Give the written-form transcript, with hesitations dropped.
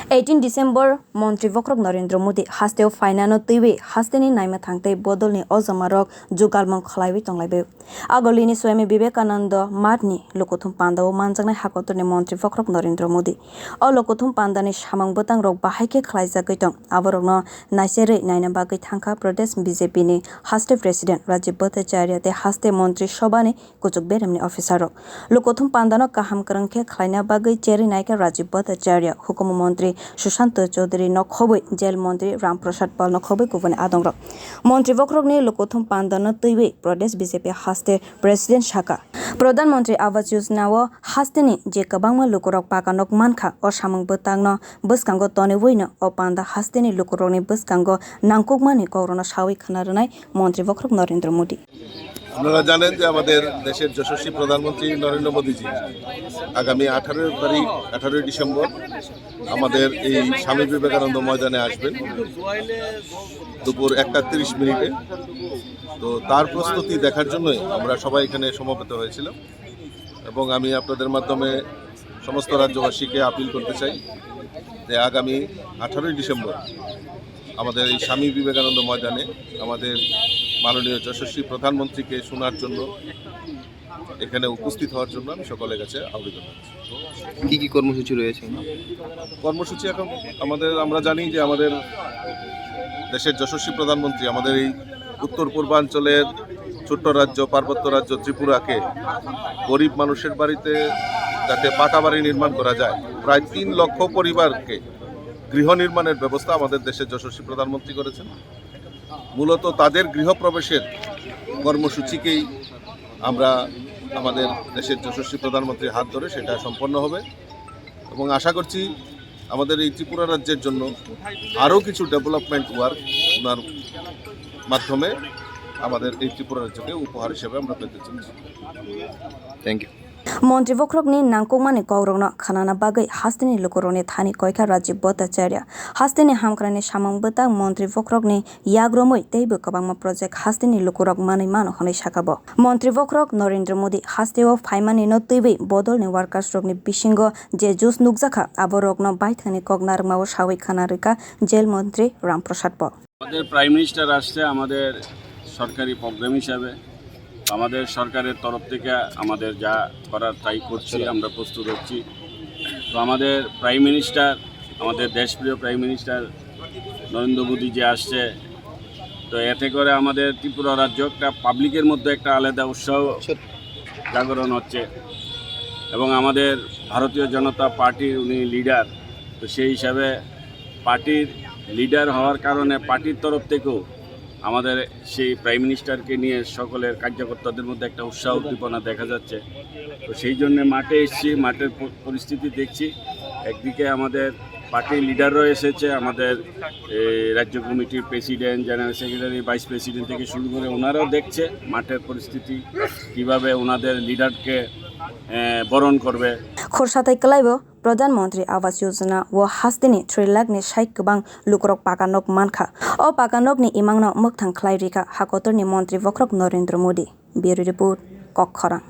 18 December Montri Narendra Modi haste phainano twiwi haste ni naimwthang bodol ni ojama rok jugalmung khwlaiwi tonglaikha. Aulini Swami Vivekananda matni lukothum panda o manjaknai hakotor ni Montri Narendra Modi. O lukothum panda ni samang botang rok bahaike khlaijagoi tong. Aborokno naisere naina bagoi thangkha Pradesh BJP ni haste President Rajiv Bhattacharya te haste Montri Sabha kuchuk berem ni officer rok. Lukothum panda no kaham krangkhe khlaina bagoi cheri naika Rajiv Bhattacharya hukum Montri Sushant Chaudhary no khoboi jail Montri Ramprasad Pal no khoboi kubani adongrok. Montri Vokrokni lukothum panda no twiwi Pradesh BJP haste President Shaka. Pradhan Montri Awas Yojana o haste ni je kabangma lukorok pakanok mankha o samung botang no bwskango tonewui no o panda haste ni lukorokni bwskango nangkukmani korono sawi khana Montri Vokrok Narendra Modi. আপনারা জানেন যে আমাদের দেশের যশস্বী প্রধানমন্ত্রী নরেন্দ্র মোদিজি আগামী 18 December আমাদের এই স্বামী বিবেকানন্দ ময়দানে আসবেন দুপুর 1:30 তো তার প্রস্তুতি দেখার জন্যই আমরা সবাই এখানে সমবেত হয়েছিলাম এবং আমি আপনাদের মাধ্যমে সমস্ত রাজ্যবাসীকে আপিল করতে চাই যে আগামী 18 ডিসেম্বর আমাদের এই স্বামী বিবেকানন্দ ময়দানে আমাদের মাননীয় যশস্বী প্রধানমন্ত্রীকে শোনার জন্য এখানে উপস্থিত হওয়ার জন্য আমি সকলের কাছে আবেদন করছি। কি কর্মসূচি রয়েছে? কর্মসূচি এখন আমরা জানি যে আমাদের দেশের যশস্বী প্রধানমন্ত্রী আমাদের এই উত্তর পূর্বাঞ্চলের ছোট্ট রাজ্য পার্বত্য রাজ্য ত্রিপুরাকে গরিব মানুষের বাড়িতে যাতে পাকা বাড়ি নির্মাণ করা যায় প্রায় 3 লক্ষ পরিবারকে গৃহ নির্মাণের ব্যবস্থা আমাদের দেশের যশস্বী প্রধানমন্ত্রী করেছেন। মূলত তাদের গৃহপ্রবেশের কর্মসূচিকেই আমরা আমাদের দেশের যশস্বী প্রধানমন্ত্রীর হাত ধরে সেটা সম্পন্ন হবে এবং আশা করছি আমাদের এই ত্রিপুরা রাজ্যের জন্য আরও কিছু ডেভেলপমেন্ট ওয়ার্ক ওনার মাধ্যমে আমাদের এই ত্রিপুরা রাজ্যকে উপহার হিসেবে আমরা পেতে চলেছি। Thank you. Montri Vokrokni nangkukmani kogrokno khanana bagoi hasteni lukorokni thani koikha Rajiv Bhattacharya hasteni hamkrani samang botang Montri Vokrokni yagromoi teibo kabangma project hasteni lukorok manui mano honai sakabo. Montri Vokrok Narendra Modi hasteo phaimani no twiwi bodol ni workers rokni bisingo je jus nukjakha aborokno baithani kognarmao sawi khana rika jail Montri Ramprasad Pal. আমাদের prime minister আসছে আমাদের সরকারি programme হিসাবে আমাদের সরকারের তরফ থেকে আমাদের যা করার তাই করছি আমরা প্রস্তুত হচ্ছি তো আমাদের প্রাইম মিনিস্টার আমাদের দেশপ্রিয় প্রাইম মিনিস্টার নরেন্দ্র মোদি যে আসছে তো এতে করে আমাদের ত্রিপুরা রাজ্য একটা পাবলিকের মধ্যে একটা আলাদা উৎসাহ জাগরণ হচ্ছে এবং আমাদের ভারতীয় জনতা পার্টির উনি লিডার তো সেই হিসাবে পার্টির লিডার হওয়ার কারণে পার্টির তরফ থেকেও আমাদের সেই প্রাইম মিনিস্টারকে নিয়ে সকলের কার্যকর্তাদের মধ্যে একটা উৎসাহ উদ্দীপনা দেখা যাচ্ছে তো সেই জন্য মাঠে এসেছি মাঠের পরিস্থিতি দেখছি একদিকে আমাদের পার্টির লিডাররাও এসেছে আমাদের রাজ্য কমিটির president general secretary vice president থেকে শুরু করে ওনারাও দেখছে মাঠের পরিস্থিতি কিভাবে ওনাদের লিডারকে বরণ করবে। খোরসাতাই কলাইবো প্রধানমন্ত্রী আবাস যোজনা ও হাস্তেনি 3 lakh ni sai kubang lukorok pakanok mankha o pakanok ni imangno mokthang khlai rika hakotor ni Montri Vokrok Narendra Modi bureau report bokhorok।